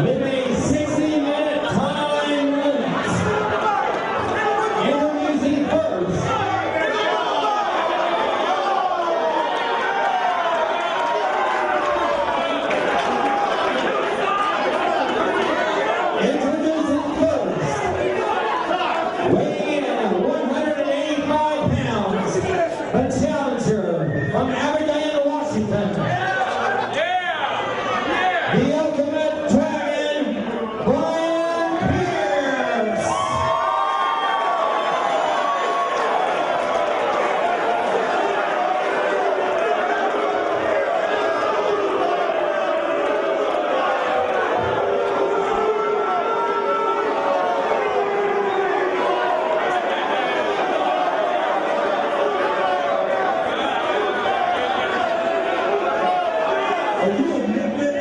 with a 60-minute time limit. Introducing first. Weighing in 185 pounds, the challenger from Aberdeen, Washington. The Ultimate Dragon, Bryan Pearce. Are you a midget?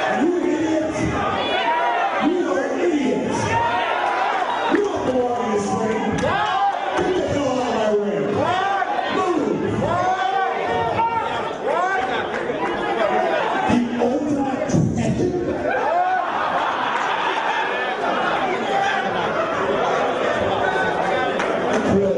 Are you an idiot? You are an idiot. You don't belong in this ring. Get the hell out of my ring. Move. The ultimate dragon? I quit.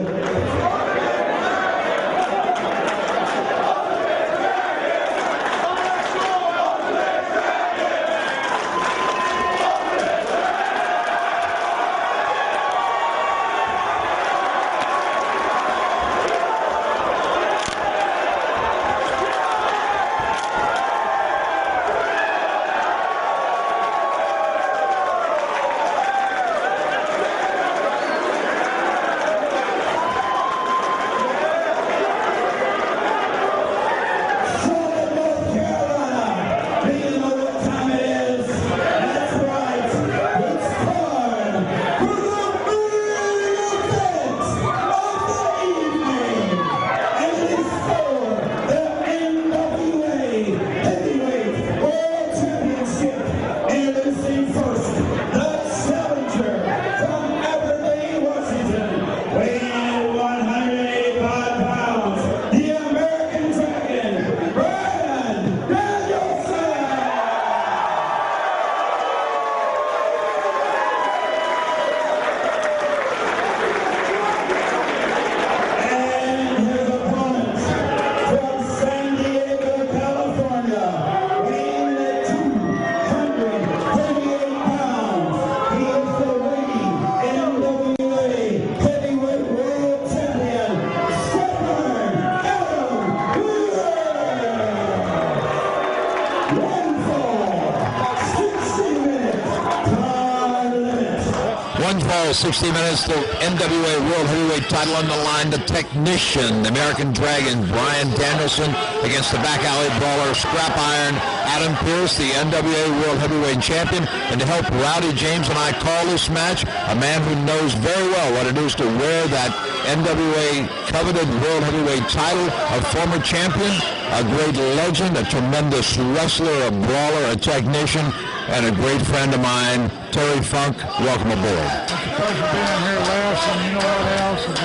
One fall, 60 minutes, the NWA World Heavyweight title on the line. The technician, the American Dragon, Bryan Danielson, against the back alley brawler, Scrap Iron, Adam Pearce, the NWA World Heavyweight Champion. And to help Rowdy James and I call this match, a man who knows very well what it is to wear that NWA coveted World Heavyweight title, a former champion, a great legend, a tremendous wrestler, a brawler, a technician, and a great friend of mine, Terry Funk. Welcome aboard. It's a pleasure being here, Les, and you know what else? It's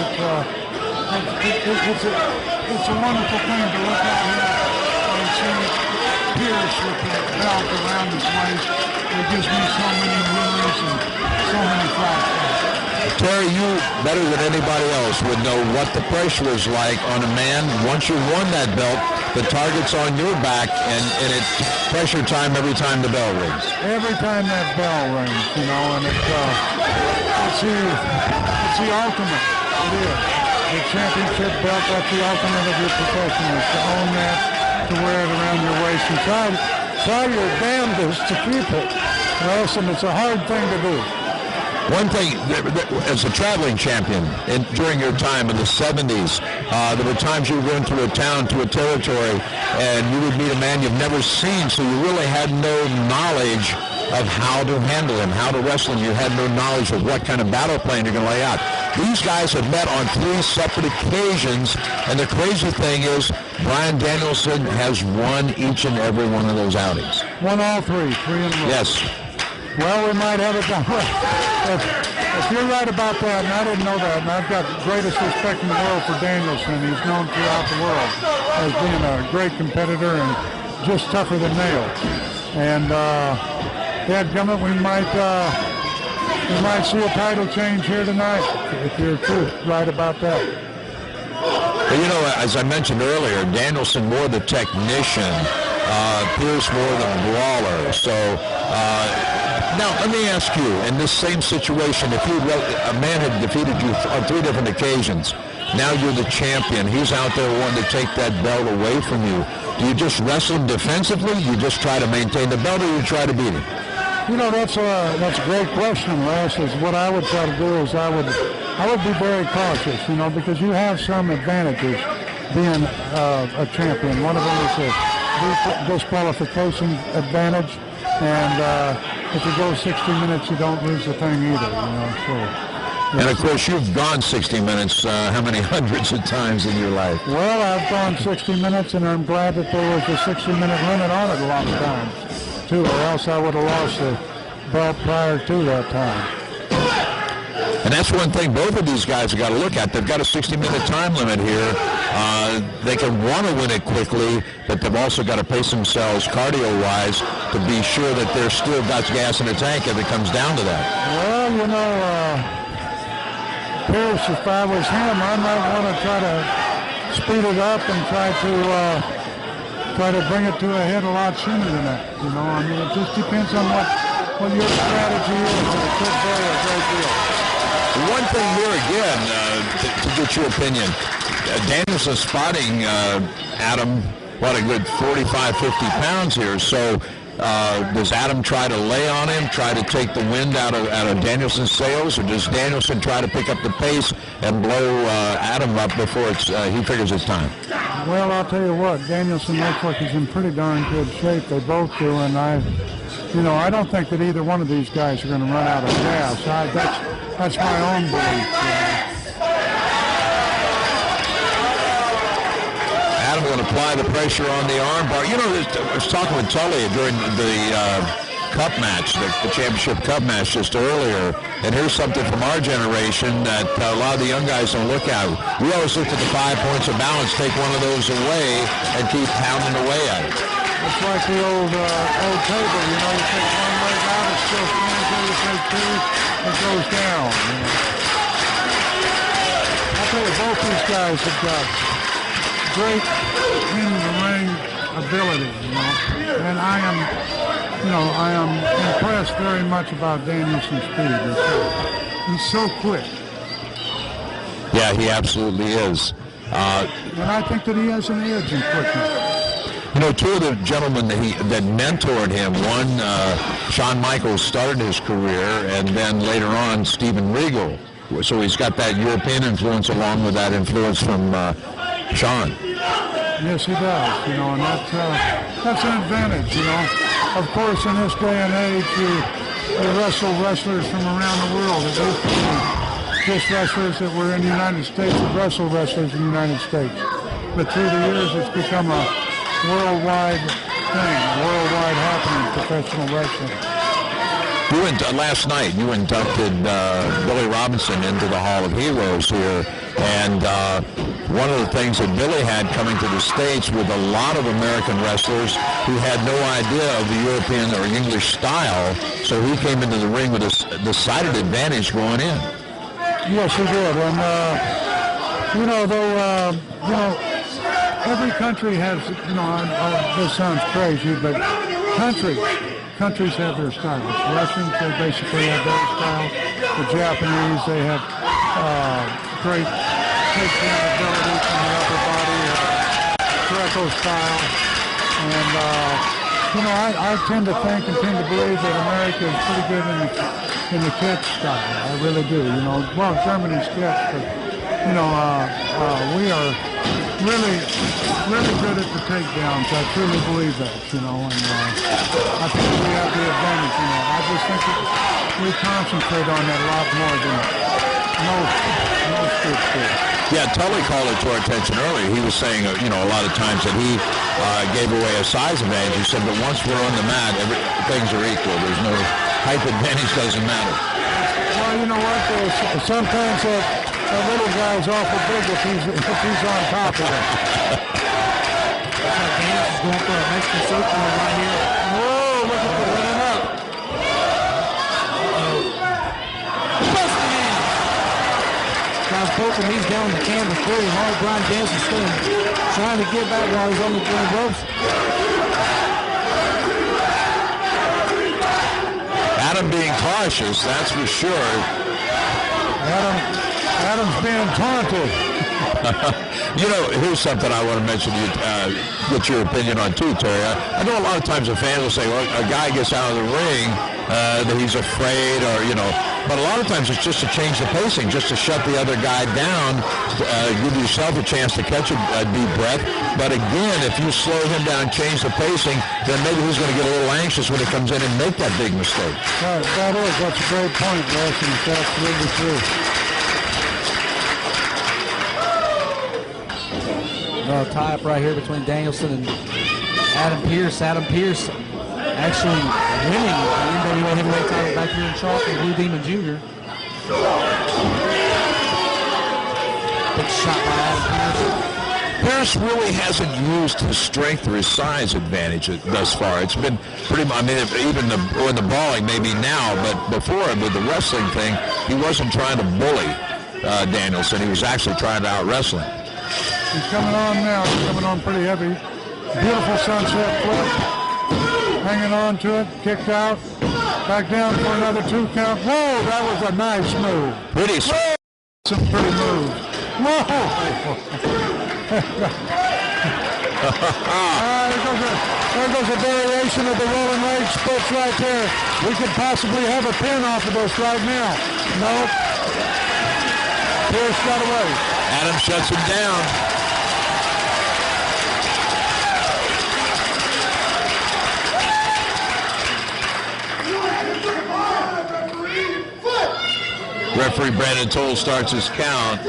a wonderful thing to look out here and see Pearce with the belt around his waist. It gives me so many memories and so many flashbacks. Terry, you, better than anybody else, would know what the pressure is like on a man. Once you won that belt, the target's on your back, and it's pressure time every time the bell rings. Every time that bell rings, you know, and it's the ultimate. It is. The championship belt, that's the ultimate of your profession, is to own that, to wear it around your waist, and try your damnedest to keep it. Listen, it's a hard thing to do. One thing, as a traveling champion, during your time in the 70s, there were times you would go into a town, to a territory, and you would meet a man you've never seen, so you really had no knowledge of how to handle him, how to wrestle him. You had no knowledge of what kind of battle plan you're going to lay out. These guys have met on 3 separate occasions, and the crazy thing is Bryan Danielson has won each and every one of those outings. Won all 3 in a row. Yes. Well, we might have it done. If you're right about that, and I didn't know that, and I've got the greatest respect in the world for Danielson. He's known throughout the world as being a great competitor and just tougher than nails. And dadgummit, we might see a title change here tonight, if you're right about that. But you know, as I mentioned earlier, Danielson more the technician, Pearce more the brawler. So now let me ask you, in this same situation, if a man had defeated you on 3 different occasions, now you're the champion, he's out there wanting to take that belt away from you, do you just wrestle him defensively? You just try to maintain the belt, or you try to beat him? You know, that's a great question, Les. Is what I would try to do is I would be very cautious, you know, because you have some advantages being a champion. One of them is a disqualification advantage, and if you go 60 minutes, you don't lose the thing either, you know. So. And of course, you've gone 60 minutes how many hundreds of times in your life? Well, I've gone 60 minutes, and I'm glad that there was a 60-minute limit on it a long time, too, or else I would have lost the belt prior to that time. And that's one thing both of these guys have got to look at. They've got a 60-minute time limit here. They can want to win it quickly, but they've also got to pace themselves cardio-wise to be sure that they're still got gas in the tank if it comes down to that. Well, you know, Pearce, if I was him, I might want to try to speed it up and try to bring it to a head a lot sooner than that. You know, I mean, it just depends on what your strategy is, and it could vary a great deal. One thing here again, to get your opinion, Danielson spotting Adam, what a good 45, 50 pounds here. So does Adam try to lay on him, try to take the wind out of Danielson's sails, or does Danielson try to pick up the pace and blow Adam up before he figures it's time? Well, I'll tell you what, Danielson looks like he's in pretty darn good shape. They both do, and I don't think that either one of these guys are going to run out of gas. That's my own belief. Adam will apply the pressure on the arm bar. You know, I was talking with Tully during the cup match, the championship cup match just earlier, and here's something from our generation that a lot of the young guys don't look at. We always look at the 5 points of balance, take one of those away, and keep pounding away at it. It's like the old table, you know, you take one leg out, it still stands there, you take two, it goes down. You know. I'll tell you, both these guys have got great in-the-ring ability, you know, and I am impressed very much about Danielson's speed. He's so quick. Yeah, he absolutely is. And I think that he has an edge in quickness. You know, two of the gentlemen that mentored him, one, Shawn Michaels started his career, and then later on, Steven Regal. So he's got that European influence along with that influence from Shawn. Yes, he does, you know, and that's an advantage, you know. Of course, in this day and age, you wrestle wrestlers from around the world. It used to be just wrestlers that were in the United States that wrestle wrestlers in the United States. But through the years, it's become a worldwide thing, worldwide happening, professional wrestling. Last night, you inducted Billy Robinson into the Hall of Heroes here, and one of the things that Billy had coming to the States with a lot of American wrestlers who had no idea of the European or English style, so he came into the ring with a decided advantage going in. Yes, he did, and every country has, this sounds crazy, but countries have their styles. Russians, they basically have their style. The Japanese, they have great takedown ability from the upper body, Greco style. And, I tend to think and tend to believe that America is pretty good in the catch style. I really do. Well, Germany's catch, but, we are really good at the takedowns. I truly believe that, and I think we have the advantage in that. I just think that we concentrate on that a lot more than most groups do. Yeah, Tully called it to our attention earlier. He was saying, a lot of times that he gave away a size advantage. He said, but once we're on the mat, things are equal. There's no height advantage, doesn't matter. Well, you know what? Sometimes the little guy's awful big if he's on top of it. Going for a Mexican circle right here. Whoa, working these down the canvas very hard. Bryan Danielson trying to get back while he's on the ropes. Adam being cautious, that's for sure. Adam's being taunted. You know, here's something I want to mention to you, get your opinion on too, Terry. I know a lot of times the fans will say, well, a guy gets out of the ring, that he's afraid, or, you know, but a lot of times it's just to change the pacing, just to shut the other guy down, give yourself a chance to catch a deep breath. But again, if you slow him down, change the pacing, then maybe he's going to get a little anxious when he comes in and make that big mistake. That's a great point, Russ, and it's absolutely true. Tie-up right here between Danielson and Adam Pearce. Adam Pearce actually winning the NWA heavyweight title back here in Chalk and Blue Demon Jr. Big shot by Adam Pearce. Pearce really hasn't used his strength or his size advantage thus far. It's been pretty much, I mean, even in the brawling maybe now, but before with the wrestling thing, he wasn't trying to bully Danielson. He was actually trying to out-wrestle him. He's coming on now. He's coming on pretty heavy. Beautiful sunset flip. Hanging on to it. Kicked out. Back down for another 2 count. Whoa, that was a nice move. Pretty smooth. Some pretty moves. Whoa. There goes a variation of the rolling leg splits right there. We could possibly have a pin off of this right now. Nope. Pearce got away. Adam shuts him down. Referee Brandon Toll starts his count.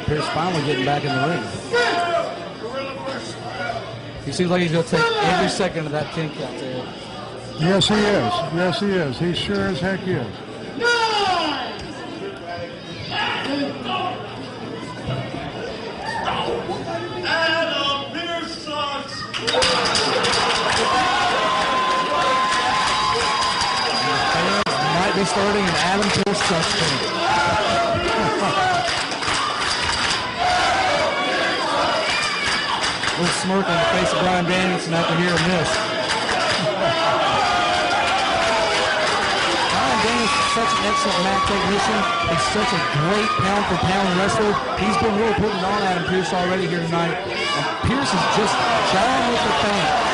Pearce finally getting back in the ring. He seems like he's going to take every second of that 10 count there. Yes, he is. Yes, he is. He sure as heck is. Might be starting an Adam Pearce touchdown. Little smirk on the face of Bryan Danielson after hearing this. Bryan Danielson is such an excellent mat technician. He's such a great pound-for-pound wrestler. He's been really putting it on Adam Pearce already here tonight. And Pearce is just jawing with the fans.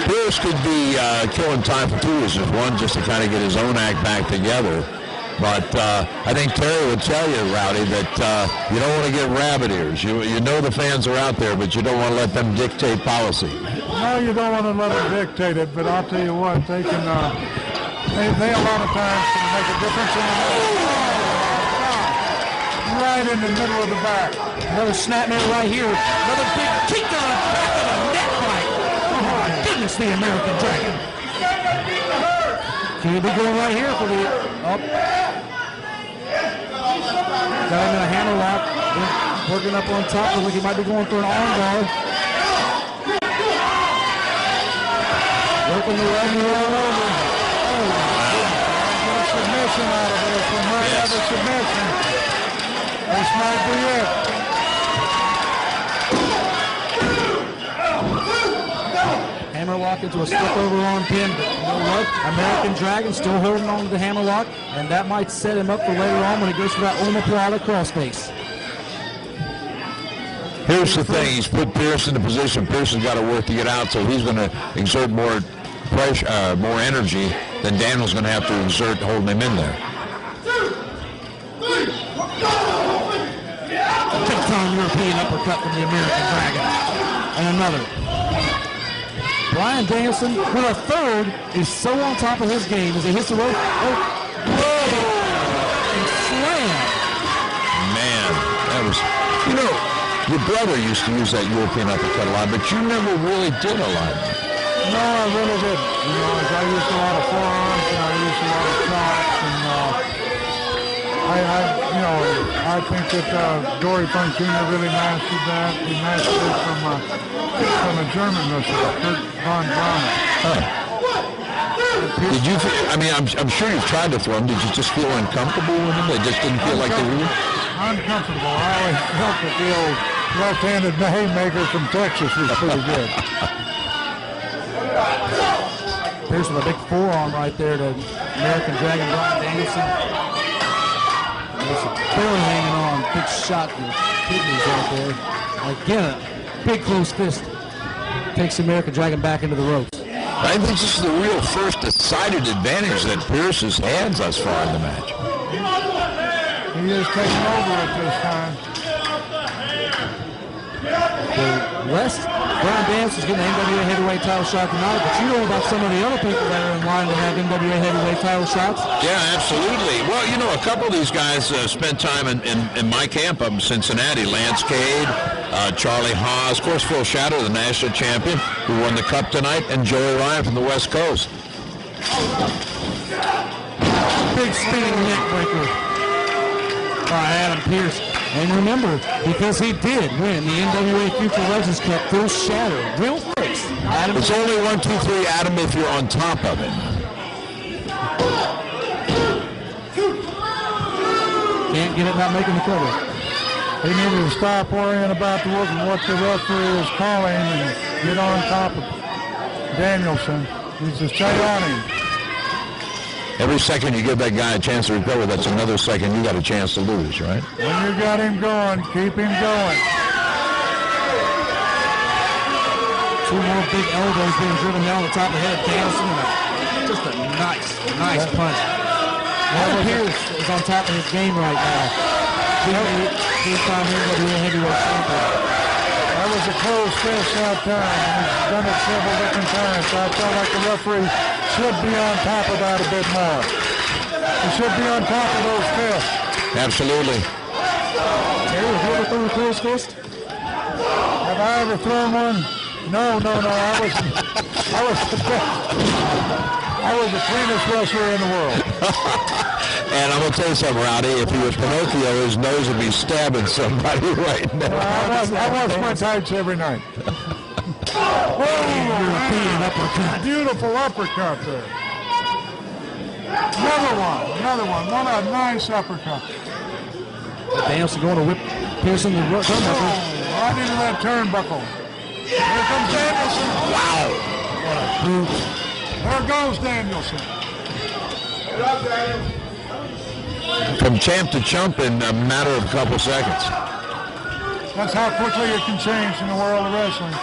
Pearce could be killing time for 2 reasons. One, just to kind of get his own act back together. But I think Terry would tell you, Rowdy, that you don't want to get rabbit ears. You know the fans are out there, but you don't want to let them dictate policy. No, you don't want to let them dictate it, but I'll tell you what, they can, they a lot of times can make a difference in the right in the middle of the back. Another snapmare right here. Another big kick to the back of the neck fight. Oh my goodness, the American Dragon. Can he be going right here for the up? Got him in a hammer lock. Working up on top. Looks like he might be going for an arm bar. Working the leg all over. Get a submission out of this one. Might have a submission. This might be it. Hammerlock into a slip over arm pin. But you know what? American Dragon still holding on to the hammerlock, and that might set him up for later on when he goes for that omoplata crossface. Here's the thing, he's put Pearce in the position. Pearce has got to work to get out, so he's going to exert more pressure, more energy than Daniel's going to have to exert holding him in there. Big time European uppercut from the American Dragon. And another. Bryan Danielson, with a third, is so on top of his game as he hits the rope. Oh, whoa! And slam. Man, that was, you know, your brother used to use that European uppercut a lot, but you never really did a lot. No, I really didn't. You know, I used a lot of forearms and I used a lot of chops, and I I think that Dory Funk Jr. really mastered that. He mastered it from a German wrestler, Kurt von Braun. Did you? I mean, I'm sure you've tried to throw them. Did you just feel uncomfortable with them? They just didn't feel like they were. Uncomfortable. I always felt that the old left-handed haymaker from Texas was pretty good. Pearce with a big forearm right there to American Dragon Bryan Danielson. Barely hanging on. Big shot to the kidneys right there. Again, a big close fist takes the American Dragon back into the ropes. I think this is the real first decided advantage that Pearce has had thus far in the match. He is taking over at this time. The West, Bryan Danielson's getting the NWA heavyweight title shot tonight, but you know about some of the other people that are in line to have NWA heavyweight title shots? Yeah, absolutely. Well, you know, a couple of these guys spent time in my camp up in Cincinnati. Lance Cade, Charlie Haas, of course, Phil Shadow, the national champion, who won the cup tonight, and Joey Ryan from the West Coast. Big spinning neck breaker by Adam Pearce. And remember, because he did win the NWA Future Legends Cup, Phil Shadow will face Adam. It's only 1, 2, 3, Adam, if you're on top of it. Can't get it not making the cover. They need to stop worrying about what the referee is calling and get on top of Danielson. He's just stay on him. Every second you give that guy a chance to recover, that's another second you got a chance to lose, right? When you got him going, keep him going. Two more big elbows being driven down the top of the head of Danielson. Just a nice punch. Adam Pearce is on top of his game right now. Two-time NWA heavyweight champion. That was a close fist that time. He's done it several different times. So I felt like the referee should be on top of that a bit more. He should be on top of those fists. Absolutely. Terry, have you ever thrown a close fist? Have I ever thrown one? No. I was the cleanest wrestler in the world. And I'm going to tell you something, Rowdy. If he was Pinocchio, his nose would be stabbing somebody right now. I wash my tights every night. European uppercut. Beautiful uppercut there. Another one. What a nice uppercut. Danielson going to whip Pearce in the turnbuckle. Right into that turnbuckle. Here comes Danielson. Wow. What a boot. There goes Danielson. From champ to chump in a matter of a couple seconds. That's how quickly it can change in the world of wrestling.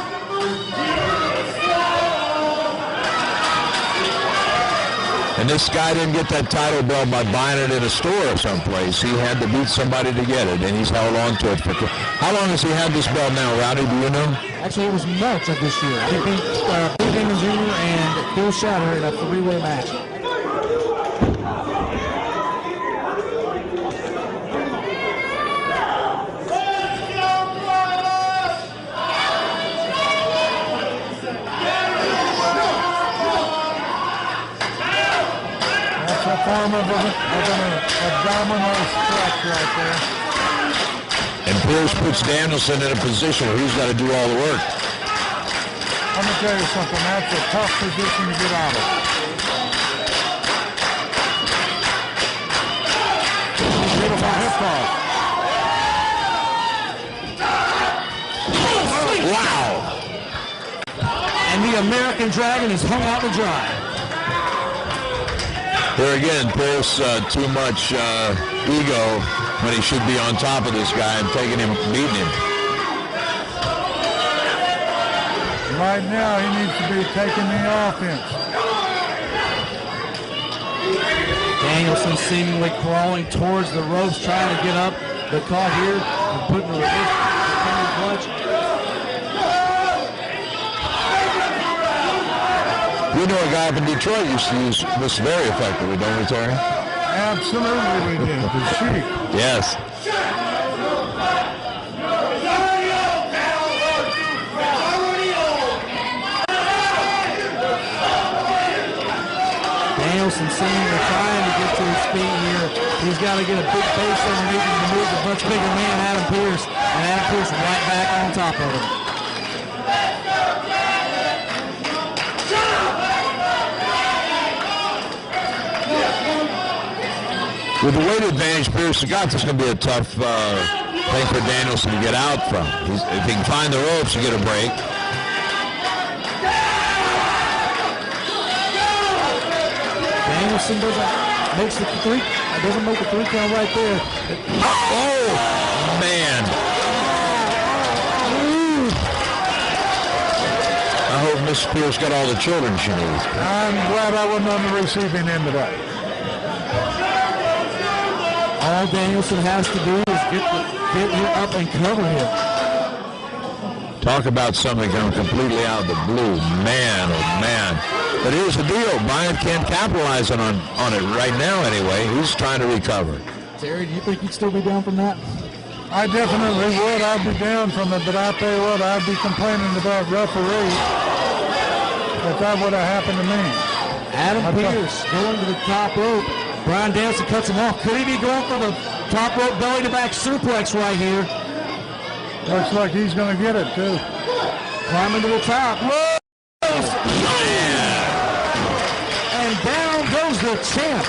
And this guy didn't get that title belt by buying it in a store or someplace. He had to beat somebody to get it, and he's held on to it. How long has he had this belt now, Rowdy? Do you know? Actually, it was March of this year. He beat Bill Damon Jr. and Phil Shatter in a three-way match. Form of an abdominal stretch right there. And Pearce puts Danielson in a position where he's got to do all the work. Let me tell you something, that's a tough position to get out of. Beautiful hip toss. Wow! And the American Dragon is hung out to dry. Here again, Pearce, too much ego when he should be on top of this guy and taking him, beating him. Right now, he needs to be taking the offense. Danielson seemingly crawling towards the ropes, trying to get up. The caught here and putting the reverse clutch. We know a guy up in Detroit used to use this very effectively, don't we, Terry? Absolutely we did. The Sheik. Yes. Danielson seemingly trying to get to his feet here. He's got to get a big base underneath him to move the much bigger man, Adam Pearce. And Adam Pearce right back on top of him. With the weight advantage Pearce got, this is going to be a tough thing for Danielson to get out from. If he can find the ropes, you get a break. Danielson doesn't make the 3 count right there. Oh man! I hope Miss Pearce got all the children she needs. I'm glad I wasn't on the receiving end of that. All Danielson has to do is get here up and cover him. Talk about something coming completely out of the blue. Man, oh man. But here's the deal. Bryan can't capitalize on it right now anyway. He's trying to recover. Terry, do you think you'd still be down from that? I definitely would. I'd be down from it, but I tell you what, I'd be complaining about referee if that would have happened to me. Adam Pearce going to the top rope. Bryan Danielson cuts him off. Could he be going for the top rope belly-to-back suplex right here? Looks like he's going to get it, too. Climbing to the top. Whoa! And down goes the champ.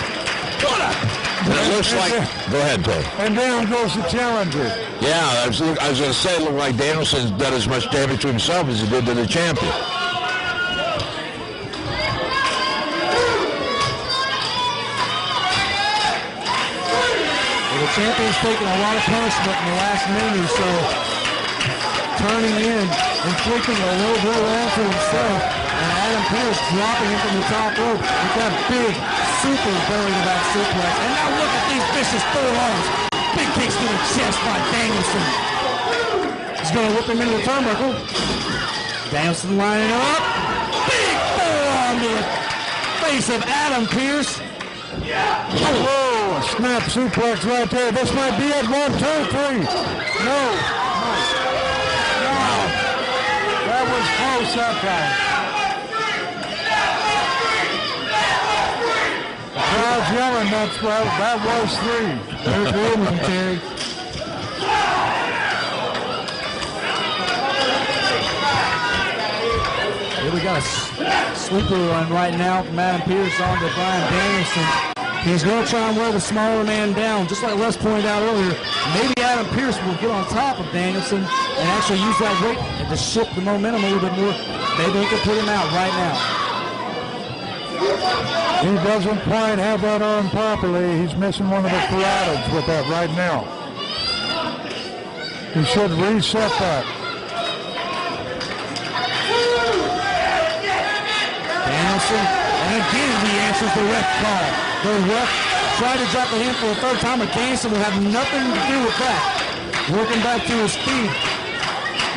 And it looks like... Go ahead, Ted. And down goes the challenger. Yeah, I was going to say, it looked like Danielson's done as much damage to himself as he did to the champion. The champion's taking a lot of punishment in the last minute or so. Turning in, inflicting a low blow onto himself, and Adam Pearce dropping him from the top rope with that big, super belly-to-back suplex. And now look at these vicious forearms. Big kicks to the chest by Danielson. He's going to whip him into the turnbuckle. Danielson lining up. Big forearm to the face of Adam Pearce. Whoa, a snap suplex right there. This might be it. 1, 2, 3. No. That was close that time. The crowd's yelling. That was 3. They're good with him, Terry. Here we got a sweeper run right now from Adam Pearce on to Bryan Danielson. He's going to try and wear the smaller man down, just like Les pointed out earlier. Maybe Adam Pearce will get on top of Danielson and actually use that weight and to shift the momentum a little bit more. Maybe he can put him out right now. He doesn't quite have that arm properly. He's missing one of the carotids with that right now. He should reset that. Danielson, and again he answers the ref call. The ref tried to drop the hand for the 3rd time, but Danielson will have nothing to do with that. Working back to his feet.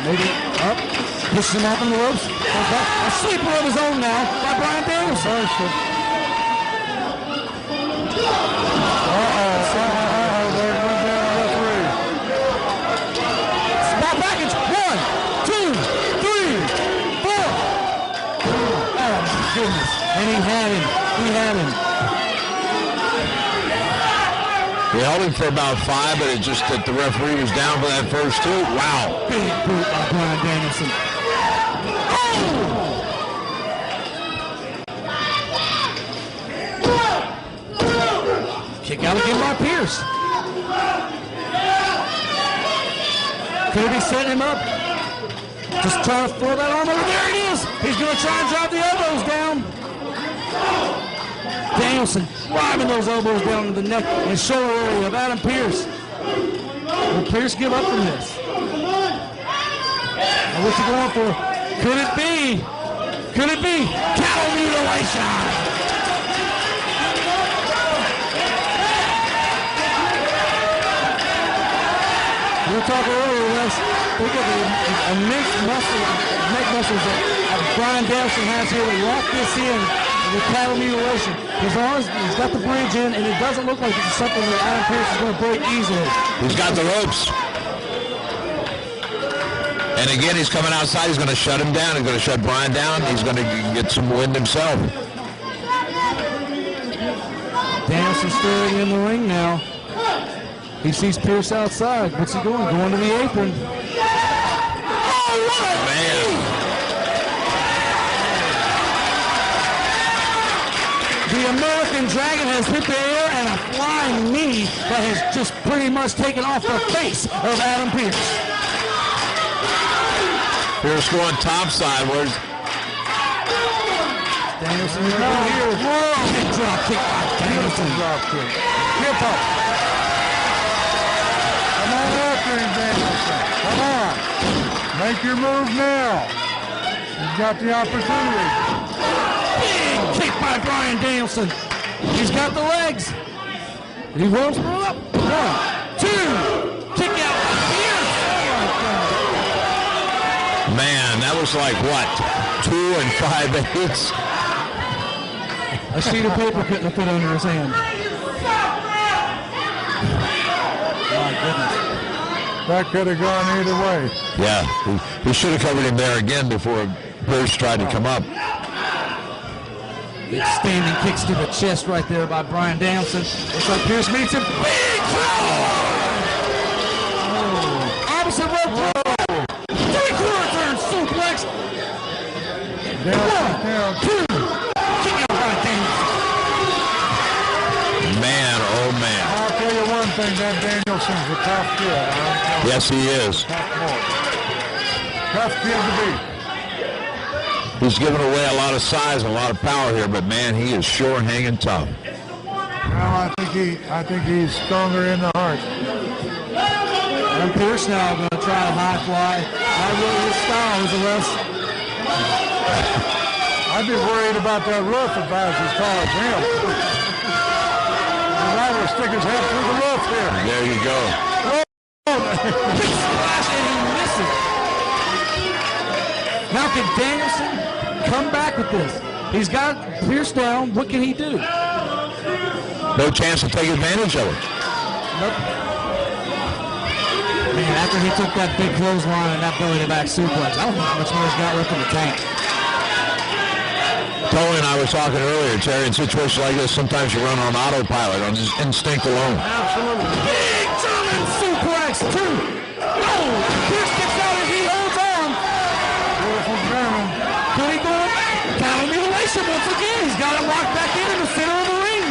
Maybe up, pushes him off in the ropes. A sleeper of his own now by Bryan Danielson. There goes down the referee. Spot package. 1, 2, 3, 4. Oh my goodness. And he had him. They held him for about 5, but it just that the referee was down for that first 2. Wow. Big boot by Bryan Danielson. Oh! Kick out again by Pearce. Could he set him up? Just trying to throw that arm over. There it is. He's going to try and drive the elbows down. Danielson driving those elbows down to the neck and shoulder area of Adam Pearce. Will Pearce give up from this? And what's he going for? Could it be? Cattle mutilation! We were talking earlier, Les. Think of the immense neck muscles that Bryan Danielson has here. We lock this in with cattle mutilation. He's got the bridge in, and it doesn't look like it's something that Adam Pearce is going to break easily. He's got the ropes. And again, he's coming outside. He's going to shut him down. He's going to shut Bryan down. He's going to get some wind himself. Danielson staring in the ring now. He sees Pearce outside. What's he doing? Going to the apron. Oh, man. The American Dragon has hit the air and a flying knee that has just pretty much taken off the face of Adam Pearce. Pearce going topside. Where's Danielson here? Whoa! Big drop kick by Danielson. Drop kick. Hip up. Come on after him, Danielson. Come on. Make your move now. You've got the opportunity. Big kick by Bryan Danielson. He's got the legs. And he rolls through up. 1, 2. Kick out by Pearce. Man, that was like what? 2 5/8. A sheet of paper couldn't have fit under his hand. My goodness. That could have gone either way. Yeah, he should have covered him there again before Pearce tried to come up. Big standing kicks to the chest right there by Bryan Danielson. Looks like Pearce meets him. Big opposite rope. 3/4 turn suplex. 1, 2. Man, oh man. I'll tell you one thing, that Danielson's a tough kid. Yes, he is. Tough kid to beat. He's giving away a lot of size and a lot of power here, but man, he is sure hanging tough. Well, I think he's stronger in the heart. And Pearce now going to try to high fly. Not really his style is the rest. I'd be worried about that roof if I was as tall as him. I would stick his head through the roof here. There you go. Big splash and he misses. Now can Danielson come back with this? He's got Pearce down. What can he do? No chance to take advantage of it. Nope. Man, after he took that big clothesline and that belly-to-back suplex, I don't know how much more he's got left in the tank. Tony and I were talking earlier, Terry, in situations like this, sometimes you run on autopilot, on just instinct alone. Absolutely. Big German suplex, 2. Oh, Pearce gets out and he holds on. Beautiful German. Can he go back? Counter mutilation once again. He's got him locked back in the center of the ring.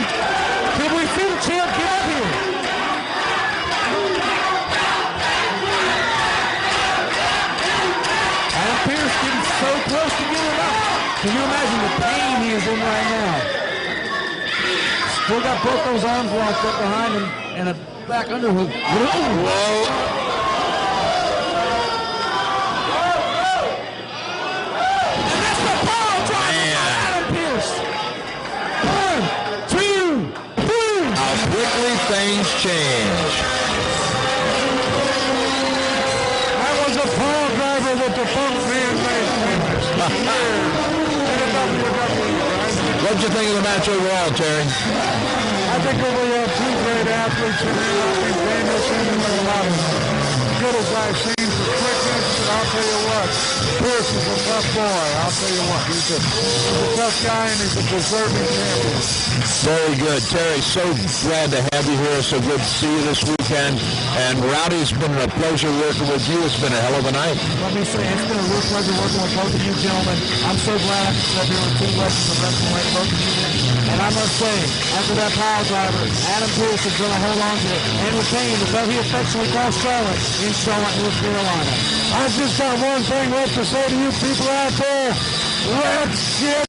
Can we see the champ get up here? Adam Pearce getting so close to giving up. Can you imagine the pain he is in right now? Still got both those arms locked up behind him and a back underhook. Whoa. And that's the power drive by Adam Pearce. 1, 2, 3. How quickly things change. That was a power driver that the Funk man made famous. What'd you think of the match overall, Terry? I think we have two great athletes in here. I think Danielson is about as good as I've seen for quickness, but I'll tell you what, Pearce is a tough boy. I'll tell you what, he's a tough guy and he's a deserving champion. Very good. Terry, so glad to have you here. So good to see you this weekend. And Rowdy, it's been a pleasure working with you. It's been a hell of a night. Let me say, it's been a real pleasure working with both of you gentlemen. I'm so glad I could sit here with 2 legends of wrestling like both of you did. And I must say, after that power driver, Adam Pearce is going to hold on to it and retain the belt he affectionately calls Charlotte in Charlotte, North Carolina. I've just got one thing left to say to you people out there. Let's get